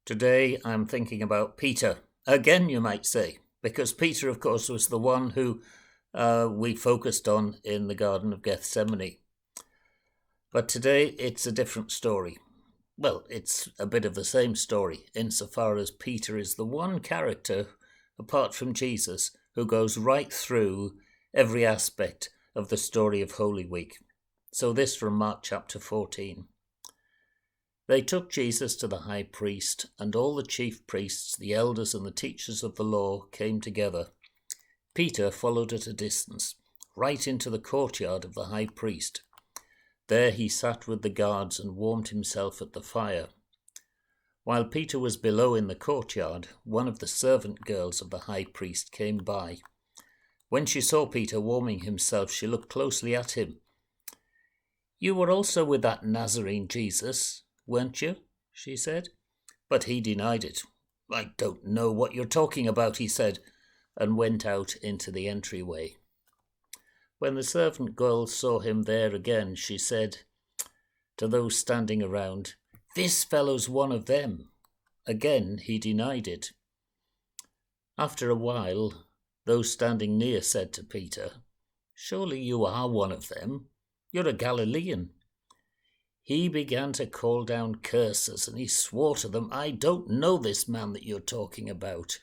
Today I'm thinking about Peter. Again, you might say, because Peter, of course, was the one who we focused on in the Garden of Gethsemane. But today it's a different story. Well, it's a bit of the same story, insofar as Peter is the one character, apart from Jesus, who goes right through every aspect of the story of Holy Week. So this from Mark chapter 14. They took Jesus to the high priest, and all the chief priests, the elders, and the teachers of the law came together. Peter followed at a distance, right into the courtyard of the high priest. There he sat with the guards and warmed himself at the fire. While Peter was below in the courtyard, one of the servant girls of the high priest came by. When she saw Peter warming himself, she looked closely at him. "You were also with that Nazarene Jesus, weren't you?" she said. But he denied it. "I don't know what you're talking about," he said, and went out into the entryway. When the servant girl saw him there again, she said to those standing around, "This fellow's one of them." Again he denied it. After a while, those standing near said to Peter, "Surely you are one of them. You're a Galilean." He began to call down curses, and he swore to them, "I don't know this man that you're talking about."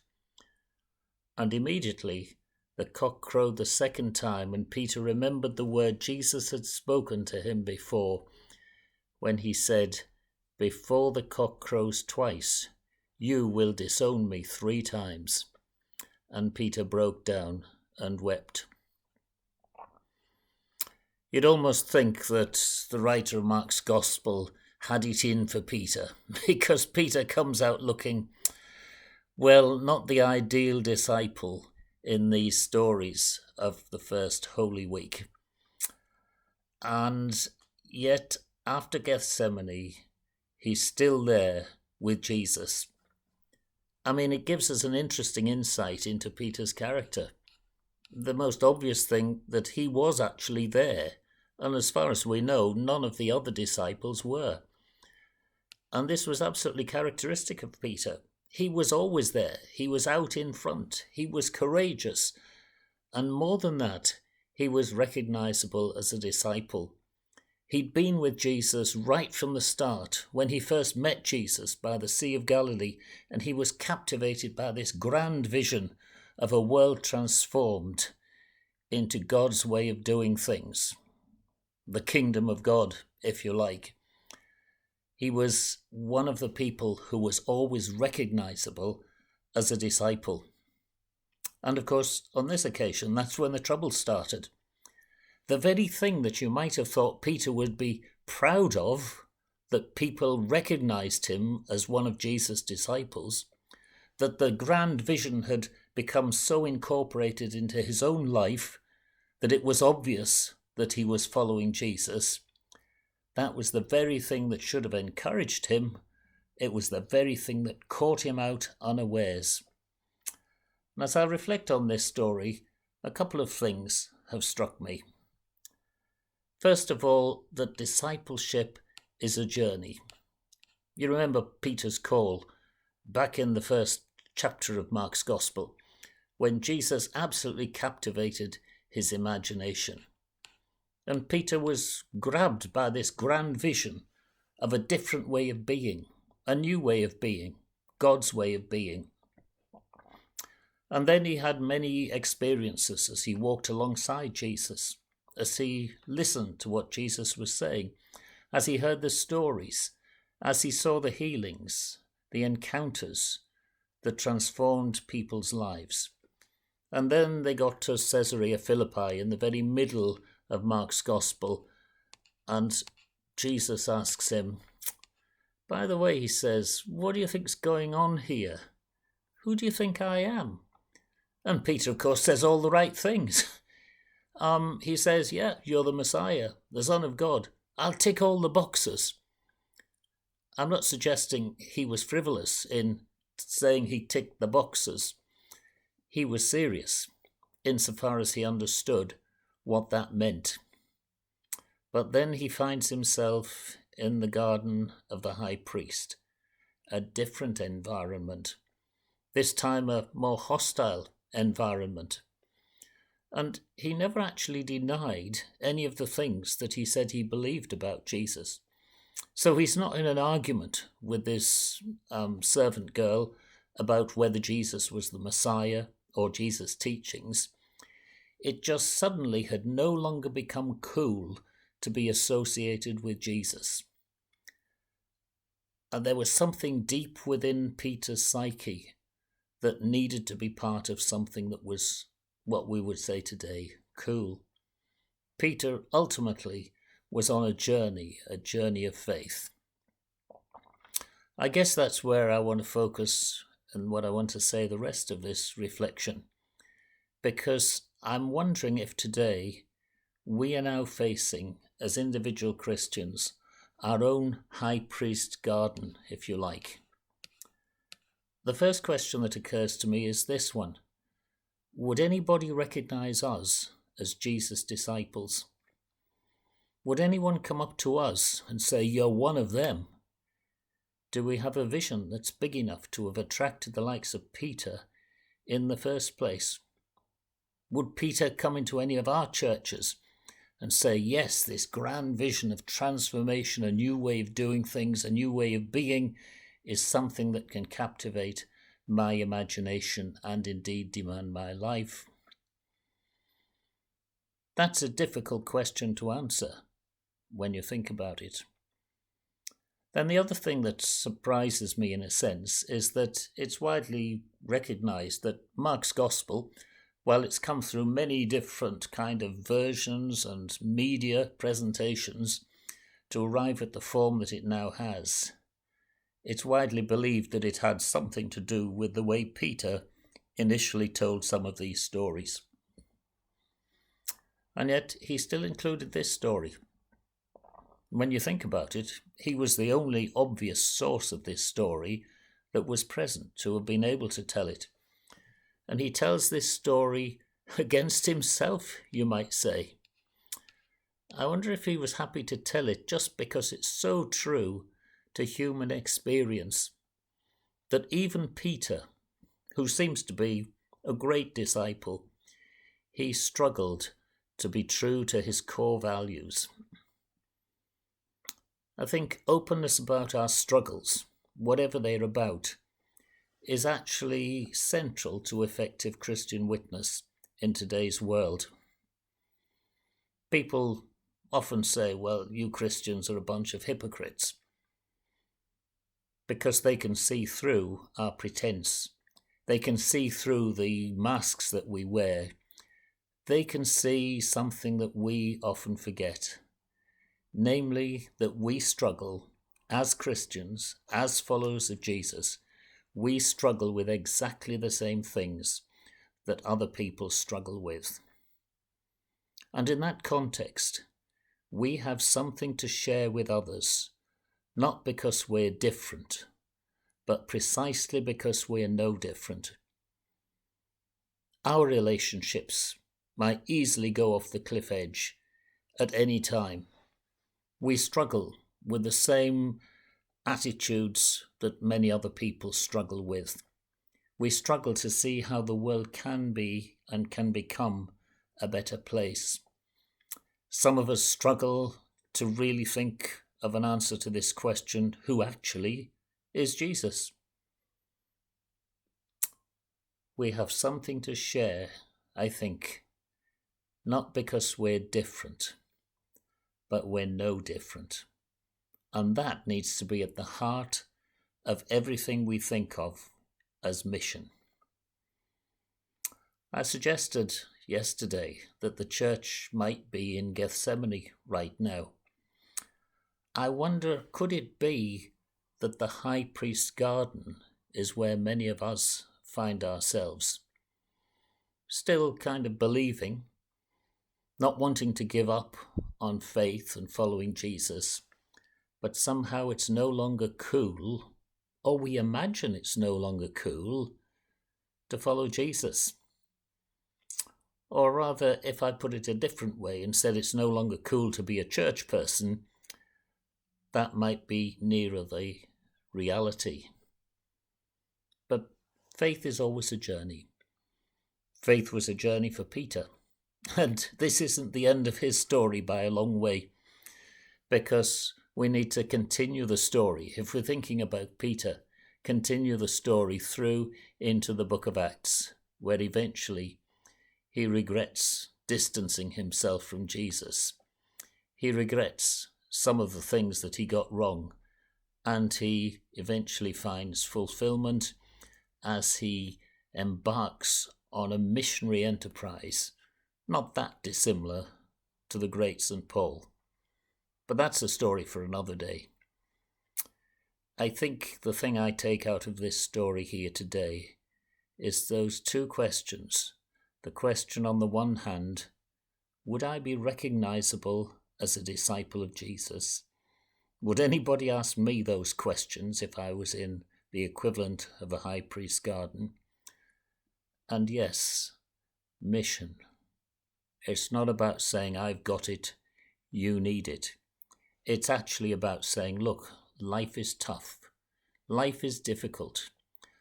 And immediately the cock crowed the second time, and Peter remembered the word Jesus had spoken to him before, when he said, "Before the cock crows twice, you will disown me 3 times." And Peter broke down and wept. You'd almost think that the writer of Mark's Gospel had it in for Peter, because Peter comes out looking, well, not the ideal disciple in these stories of the first Holy Week. And yet, after Gethsemane, he's still there with Jesus. I mean, it gives us an interesting insight into Peter's character. The most obvious thing that he was actually there, and as far as we know, none of the other disciples were. And this was absolutely characteristic of Peter. He was always there. He was out in front. He was courageous. And more than that, he was recognizable as a disciple. He'd been with Jesus right from the start, when he first met Jesus by the Sea of Galilee, and he was captivated by this grand vision of a world transformed into God's way of doing things. The kingdom of God, if you like. He was one of the people who was always recognizable as a disciple. And of course, on this occasion, that's when the trouble started. The very thing that you might have thought Peter would be proud of, that people recognized him as one of Jesus' disciples, that the grand vision had become so incorporated into his own life that it was obvious that he was following Jesus. That was the very thing that should have encouraged him. It was the very thing that caught him out unawares. And as I reflect on this story, a couple of things have struck me. First of all, that discipleship is a journey. You remember Peter's call back in the first chapter of Mark's Gospel, when Jesus absolutely captivated his imagination. And Peter was grabbed by this grand vision of a different way of being, a new way of being, God's way of being. And then he had many experiences as he walked alongside Jesus, as he listened to what Jesus was saying, as he heard the stories, as he saw the healings, the encounters that transformed people's lives. And then they got to Caesarea Philippi in the very middle of Mark's Gospel, and Jesus asks him, "By the way," he says, "what do you think's going on here? Who do you think I am?" And Peter, of course, says all the right things. He says, "Yeah, you're the Messiah, the Son of God. I'll tick all the boxes." I'm not suggesting he was frivolous in saying he ticked the boxes. He was serious, insofar as he understood what that meant. But then he finds himself in the garden of the high priest, a different environment, this time a more hostile environment. And he never actually denied any of the things that he said he believed about Jesus. So he's not in an argument with this servant girl about whether Jesus was the Messiah or Jesus' teachings. It just suddenly had no longer become cool to be associated with Jesus. And there was something deep within Peter's psyche that needed to be part of something that was what we would say today, cool. Peter ultimately was on a journey of faith. I guess that's where I want to focus and what I want to say the rest of this reflection, because I'm wondering if today we are now facing, as individual Christians, our own high priest garden, if you like. The first question that occurs to me is this one. Would anybody recognize us as Jesus' disciples? Would anyone come up to us and say, "You're one of them"? Do we have a vision that's big enough to have attracted the likes of Peter in the first place? Would Peter come into any of our churches and say, yes, this grand vision of transformation, a new way of doing things, a new way of being, is something that can captivate my imagination and indeed demand my life? That's a difficult question to answer when you think about it. Then the other thing that surprises me in a sense is that it's widely recognized that Mark's Gospel, while it's come through many different kind of versions and media presentations to arrive at the form that it now has, it's widely believed that it had something to do with the way Peter initially told some of these stories. And yet he still included this story. When you think about it, he was the only obvious source of this story that was present to have been able to tell it. And he tells this story against himself, you might say. I wonder if he was happy to tell it just because it's so true to human experience that even Peter, who seems to be a great disciple, he struggled to be true to his core values. I think openness about our struggles, whatever they're about, is actually central to effective Christian witness in today's world. People often say, well, you Christians are a bunch of hypocrites, because they can see through our pretense. They can see through the masks that we wear. They can see something that we often forget, namely that we struggle as Christians, as followers of Jesus. We struggle with exactly the same things that other people struggle with. And in that context, we have something to share with others, not because we're different, but precisely because we're no different. Our relationships might easily go off the cliff edge at any time. We struggle with the same attitudes that many other people struggle with. We struggle to see how the world can be and can become a better place. Some of us struggle to really think of an answer to this question, who actually is Jesus? We have something to share, I think, not because we're different, but we're no different. And that needs to be at the heart of everything we think of as mission. I suggested yesterday that the church might be in Gethsemane right now. I wonder, could it be that the high priest's garden is where many of us find ourselves? Still kind of believing, not wanting to give up on faith and following Jesus, but somehow it's no longer cool, or we imagine it's no longer cool, to follow Jesus. Or rather, if I put it a different way and said it's no longer cool to be a church person, that might be nearer the reality. Faith is always a journey. Faith was a journey for Peter. And this isn't the end of his story by a long way, because we need to continue the story. If we're thinking about Peter, continue the story through into the book of Acts, where eventually he regrets distancing himself from Jesus. He regrets some of the things that he got wrong, and he eventually finds fulfillment as he embarks on a missionary enterprise, not that dissimilar to the great St. Paul. But that's a story for another day. I think the thing I take out of this story here today is those two questions. The question on the one hand, would I be recognizable as a disciple of Jesus? Would anybody ask me those questions if I was in the equivalent of a high priest's garden? And yes, mission. It's not about saying, I've got it, you need it. It's actually about saying, look, life is tough. Life is difficult.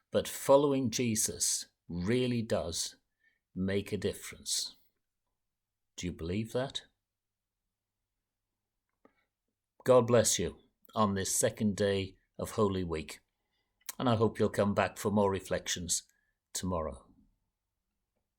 But following Jesus really does make a difference. Do you believe that? God bless you on this second day of Holy Week. And I hope you'll come back for more reflections tomorrow.